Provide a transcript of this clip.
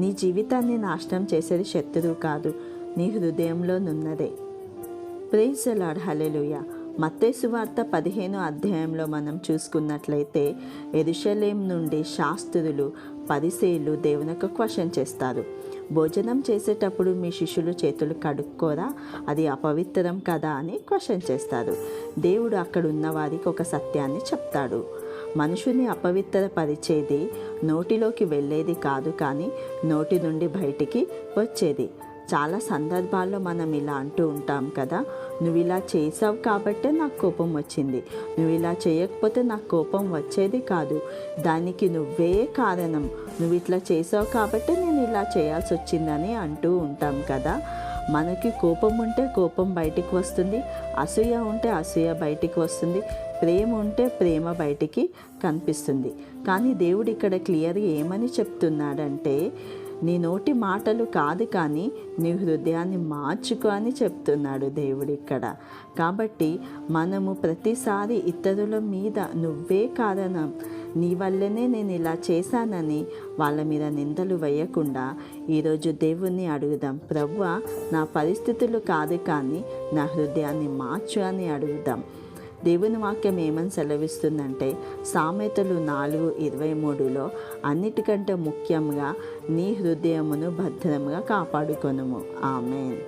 నీ జీవితాన్ని నాశనం చేసేది శత్రువు కాదు, నీ హృదయంలోనున్నదే. Praise the lord. హల్లెలూయా. మత్తయి సువార్త 15వ అధ్యాయంలో మనం చూసుకున్నట్లయితే యెరూషలేము నుండి శాస్త్రులు, పరిసయ్యులు దేవునికి క్వశ్చన్ చేస్తారు. భోజనం చేసేటప్పుడు మీ శిష్యులు చేతులు కడుక్కోరా, అది అపవిత్రం కదా అని క్వశ్చన్ చేస్తారు. దేవుడు అక్కడ ఉన్న వారికి ఒక సత్యాన్ని చెప్తాడు. మనుషుని అపవిత్రపరిచేది నోటిలోకి వెళ్ళేది కాదు, కానీ నోటి నుండి బయటికి వచ్చేది. చాలా సందర్భాల్లో మనం ఇలా అంటూ ఉంటాం కదా, నువ్వు ఇలా చేసావు కాబట్టే నాకు కోపం వచ్చింది, నువ్వు ఇలా చేయకపోతే నాకు కోపం వచ్చేది కాదు, దానికి నువ్వే కారణం, నువ్వు ఇట్లా చేసావు కాబట్టే నేను ఇలా చేయాల్సి వచ్చిందని అంటూ ఉంటాం కదా. మనకి కోపం ఉంటే కోపం బయటికి వస్తుంది, అసూయ ఉంటే అసూయ బయటికి వస్తుంది, ప్రేమ ఉంటే ప్రేమ బయటికి కనిపిస్తుంది. కానీ దేవుడు ఇక్కడ క్లియర్గా ఏమని చెప్తున్నాడంటే, నీ నోటి మాటలు కాదు కానీ నీ హృదయాన్ని మార్చుకో అని చెప్తున్నాడు దేవుడు ఇక్కడ. కాబట్టి మనము ప్రతిసారి ఇతరుల మీద నువ్వే కారణం, నీ వల్లనే నేను ఇలా చేశానని వాళ్ళ మీద నిందలు వేయకుండా ఈరోజు దేవుణ్ణి అడుగుదాం. ప్రభువా, నా పరిస్థితులు కాదు కానీ నా హృదయాన్ని మార్చు అని అడుగుదాం. దేవుని వాక్యం ఏమని సెలవిస్తుందంటే సామెతలు 4:23లో అన్నిటికంటే ముఖ్యంగా నీ హృదయమును భద్రంగా కాపాడుకొనుము. ఆమేన్.